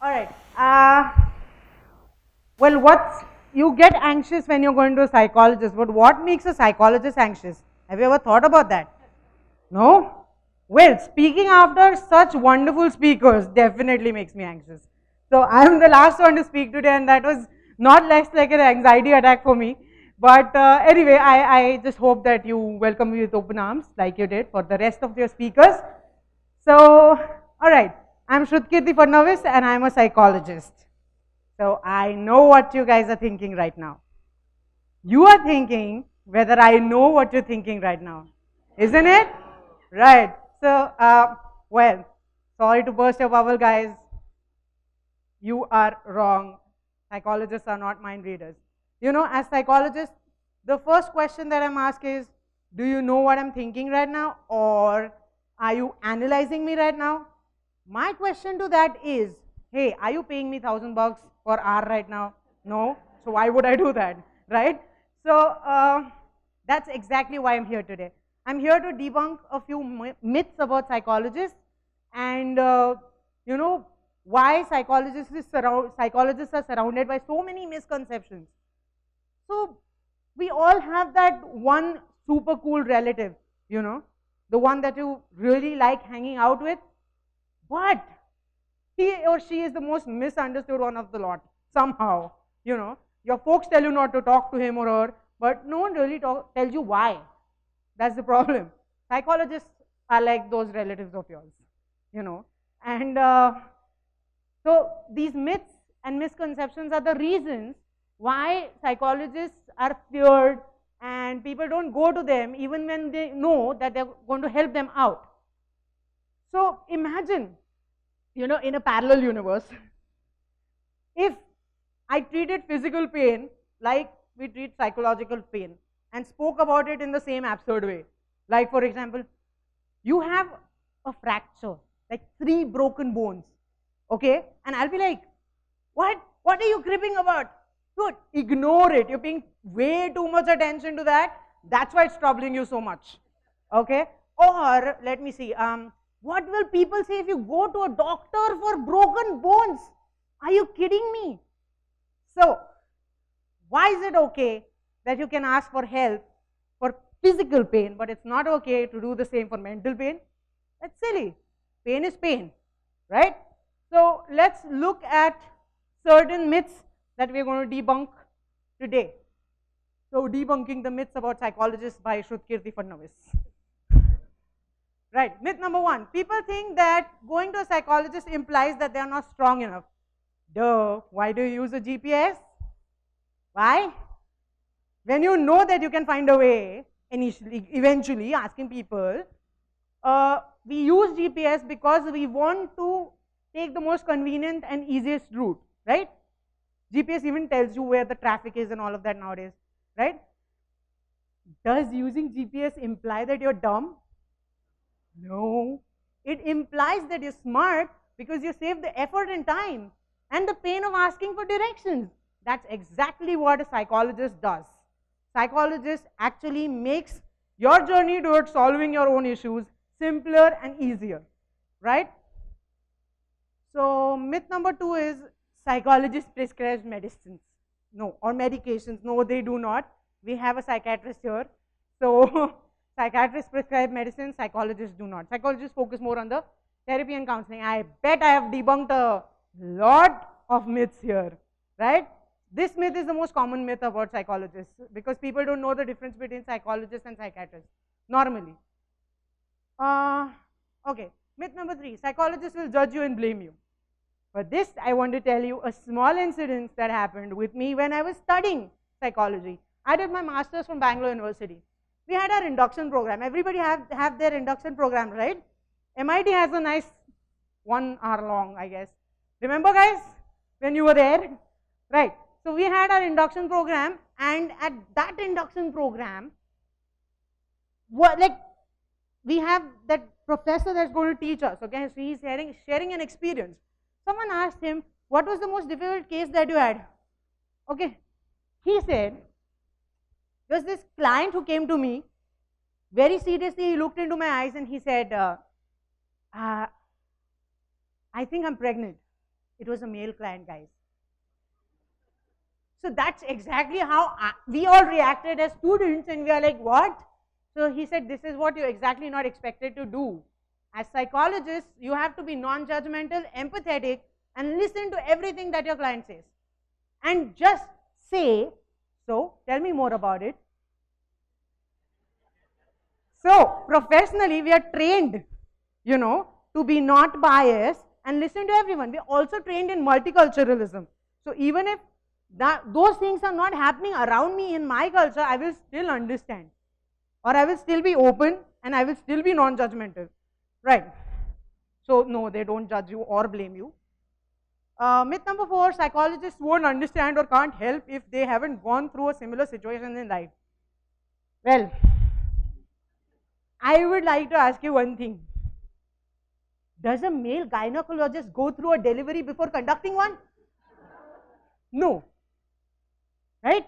All right. Well, you get anxious when you're going to a psychologist, but what makes a psychologist anxious? Have you ever thought about that? No? Well, speaking after such wonderful speakers definitely makes me anxious. So I'm the last one to speak today, and that was not less like an anxiety attack for me. But anyway, I just hope that you welcome me with open arms like you did for the rest of your speakers. So, all right, I'm Shrutkirti Fadnavis, and I'm a psychologist. So I know what you guys are thinking right now. You are thinking whether I know what you're thinking right now, isn't it? Right. So, well, sorry to burst your bubble, guys. You are wrong. Psychologists are not mind readers. You know, as psychologists, the first question that I'm asked is, do you know what I'm thinking right now? Or are you analyzing me right now? My question to that is, hey, are you paying me $1,000 per hour right now? No. So why would I do that, right? So that's exactly why I'm here today. I'm here to debunk a few myths about psychologists and you know why psychologists are surrounded by so many misconceptions. So we all have that one super cool relative, you know, the one that you really like hanging out with, but he or she is the most misunderstood one of the lot somehow. You know, your folks tell you not to talk to him or her, but no one really tells you why. That's the problem. Psychologists are like those relatives of yours, you know. And so these myths and misconceptions are the reasons why psychologists are feared and people don't go to them even when they know that they're going to help them out. So imagine, you know, in a parallel universe, if I treated physical pain like we treat psychological pain and spoke about it in the same absurd way. Like, for example, you have a fracture, like 3 broken bones, okay? And I'll be like, what? What are you cribbing about? Good, ignore it. You're paying way too much attention to that. That's why it's troubling you so much, okay? Or, let me see, what will people say if you go to a doctor for broken bones? Are you kidding me? So, why is it okay that you can ask for help for physical pain, but it's not okay to do the same for mental pain? That's silly. Pain is pain, right? So, let's look at certain myths that we're going to debunk today. So, debunking the myths about psychologists by Shrutkirti Fadnavis. Right, myth number 1, people think that going to a psychologist implies that they are not strong enough. Duh, why do you use a GPS? Why? When you know that you can find a way, eventually asking people, we use GPS because we want to take the most convenient and easiest route, right? GPS even tells you where the traffic is and all of that nowadays, right? Does using GPS imply that you're dumb? No, it implies that you're smart because you save the effort and time and the pain of asking for directions. That's exactly what a psychologist does. Psychologist actually makes your journey towards solving your own issues simpler and easier, right? So myth number 2 is psychologists prescribe medicines. No, or medications. No, they do not. We have a psychiatrist here. So psychiatrists prescribe medicine, psychologists do not. Psychologists focus more on the therapy and counseling. I bet I have debunked a lot of myths here, right? This myth is the most common myth about psychologists because people don't know the difference between psychologists and psychiatrists normally. Okay, myth number 3, psychologists will judge you and blame you. For this, I want to tell you a small incident that happened with me when I was studying psychology. I did my master's from Bangalore University. We had our induction program. Everybody have their induction program, right? MIT has a nice 1 hour long, I guess. Remember, guys, when you were there? Right. So we had our induction program, and at that induction program, we have that professor that's going to teach us, okay? So he's sharing an experience. Someone asked him, what was the most difficult case that you had? Okay. He said, there was this client who came to me, very seriously, he looked into my eyes and he said, I think I'm pregnant. It was a male client, guys. So that's exactly how we all reacted as students, and we are like, what? So he said, this is what you're exactly not expected to do. As psychologists, you have to be non-judgmental, empathetic, and listen to everything that your client says. And just say, so tell me more about it. So professionally, we are trained, to be not biased and listen to everyone. We are also trained in multiculturalism. So even if those things are not happening around me in my culture, I will still understand, or I will still be open, and I will still be non-judgmental, right? So no, they don't judge you or blame you. Myth number 4, psychologists won't understand or can't help if they haven't gone through a similar situation in life. Well, I would like to ask you one thing. Does a male gynecologist go through a delivery before conducting one? No. Right?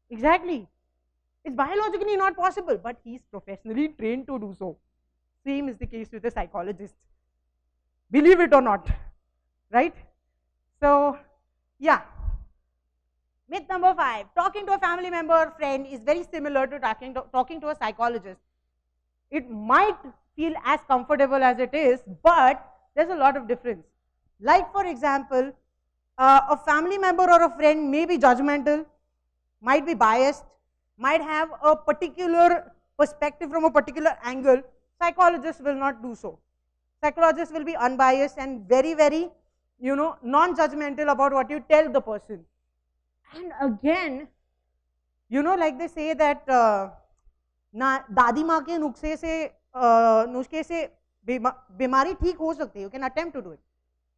Exactly. It's biologically not possible, but he's professionally trained to do so. Same is the case with a psychologist. Believe it or not. Right? So, yeah. Myth number 5, talking to a family member or friend is very similar to talking to a psychologist. It might feel as comfortable as it is, but there's a lot of difference. Like for example, a family member or a friend may be judgmental, might be biased, might have a particular perspective from a particular angle. Psychologists will not do so. Psychologists will be unbiased and very, very, non-judgmental about what you tell the person. And again, like they say that दादी माँ के नुस्खे से बीमारी ठीक हो सकती है. You can attempt to do it.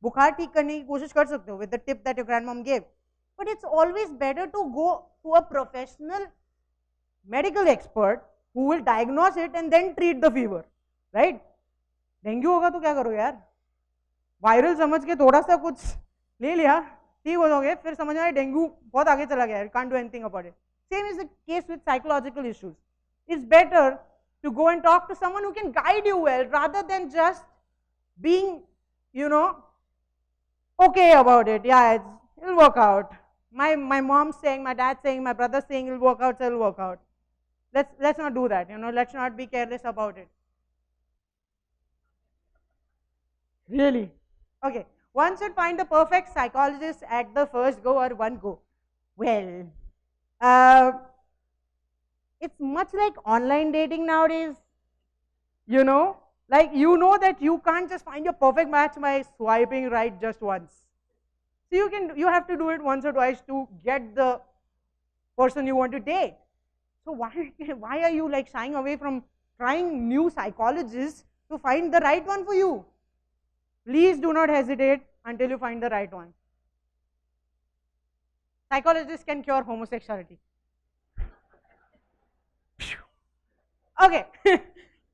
बुखार ठीक करने की कोशिश कर सकते हो with the tip that your grandmom gave. But it's always better to go to a professional medical expert who will diagnose it and then treat the fever, right? Dengue होगा तो क्या करोगे यार? वायरल समझ के थोड़ा सा कुछ ले लिया, ठीक हो जाओगे, फिर समझ आए डेंगू बहुत आगे चला गया, can't do anything about it. Same is the case with psychological issues. It's better to go and talk to someone who can guide you well rather than just being, okay about it. Yeah, it'll work out. My mom's saying, my dad's saying, my brother's saying it'll work out, so it'll work out. Let's not do that, let's not be careless about it. Really? Okay. One should find the perfect psychologist at the first go or one go. Well, it's much like online dating nowadays. Like that you can't just find your perfect match by swiping right just once. So you have to do it once or twice to get the person you want to date. So why are you like shying away from trying new psychologists to find the right one for you? Please do not hesitate until you find the right one. Psychologists can cure homosexuality. Okay.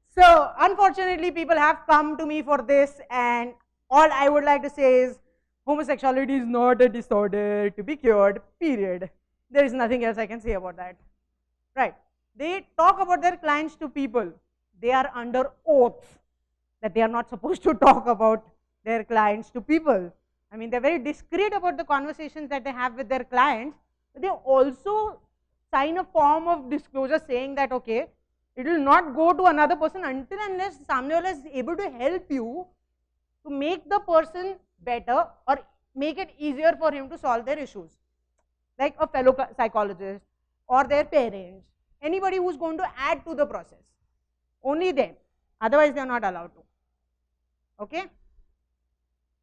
So unfortunately people have come to me for this, and all I would like to say is homosexuality is not a disorder to be cured, period. There is nothing else I can say about that. Right. They talk about their clients to people. They are under oath that they are not supposed to talk about their clients to people. I mean, they're very discreet about the conversations that they have with their clients, but they also sign a form of disclosure saying that, okay, it will not go to another person until unless samne wala is able to help you to make the person better or make it easier for him to solve their issues. Like a fellow psychologist or their parents, anybody who's going to add to the process. Only them. Otherwise, they are not allowed to. Okay?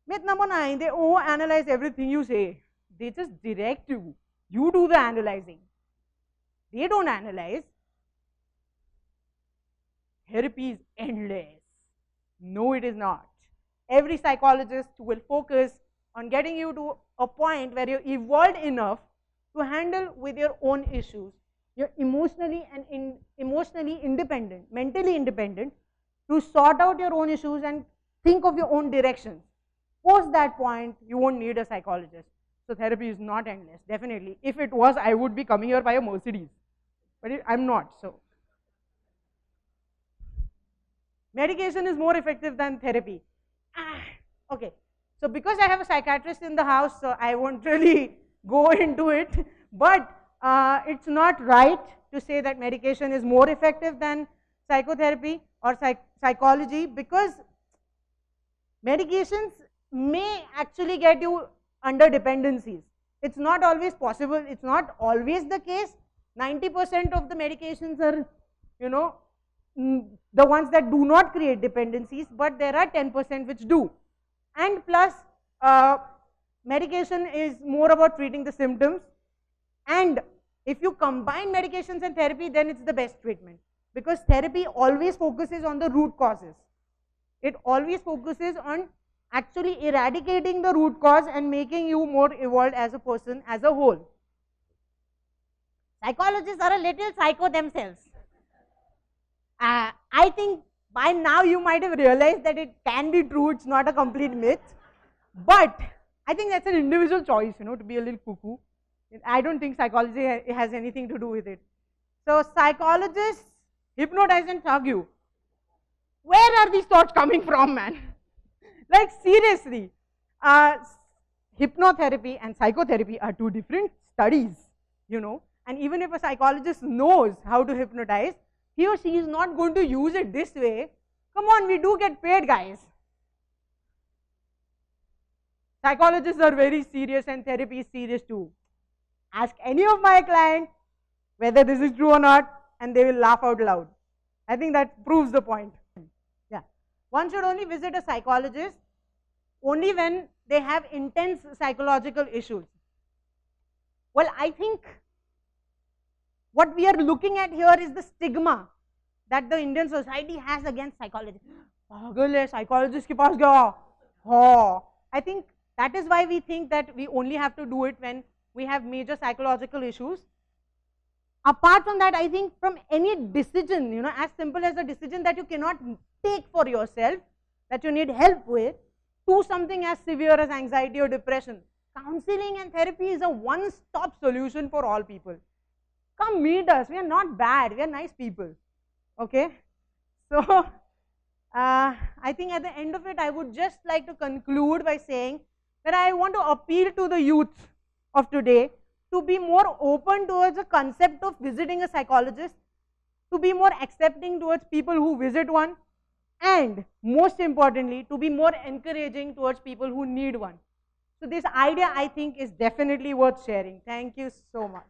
Myth number 9, they overanalyze everything you say. They just direct you. You do the analyzing. They don't analyze. Therapy is endless. No, it is not. Every psychologist will focus on getting you to a point where you're evolved enough to handle with your own issues. You're emotionally independent, mentally independent, to sort out your own issues and think of your own directions. Post that point, you won't need a psychologist. So therapy is not endless, definitely. If it was, I would be coming here by a Mercedes. But I'm not, so. Medication is more effective than therapy. Okay, So because I have a psychiatrist in the house, so I won't really go into it, but it's not right to say that medication is more effective than psychotherapy or psychology, because medications may actually get you under dependencies. It's not always possible, it's not always the case. 90% of the medications are, the ones that do not create dependencies, but there are 10% which do. And plus, medication is more about treating the symptoms, and if you combine medications and therapy, then it's the best treatment, because therapy always focuses on the root causes. It always focuses on actually eradicating the root cause and making you more evolved as a person as a whole. Psychologists are a little psycho themselves. I think by now you might have realized that it can be true, it's not a complete myth, but I think that's an individual choice, to be a little cuckoo. I don't think psychology has anything to do with it. So psychologists hypnotize and thug you. Where are these thoughts coming from, man? Like seriously, hypnotherapy and psychotherapy are two different studies, and even if a psychologist knows how to hypnotize, he or she is not going to use it this way. Come on, we do get paid, guys. Psychologists are very serious and therapy is serious too. Ask any of my clients whether this is true or not, and they will laugh out loud. I think that proves the point. Yeah. One should only visit a psychologist only when they have intense psychological issues. Well, I think what we are looking at here is the stigma that the Indian society has against psychology. Pagal hai, psychologist ke paas gaya. Oh. I think that is why we think that we only have to do it when we have major psychological issues. Apart from that, I think from any decision, as simple as a decision that you cannot take for yourself, that you need help with, to something as severe as anxiety or depression, counseling and therapy is a one-stop solution for all people. Come meet us, we are not bad, we are nice people, okay? So, I think at the end of it, I would just like to conclude by saying that I want to appeal to the youth of today to be more open towards the concept of visiting a psychologist, to be more accepting towards people who visit one, and most importantly, to be more encouraging towards people who need one. So this idea, I think, is definitely worth sharing. Thank you so much.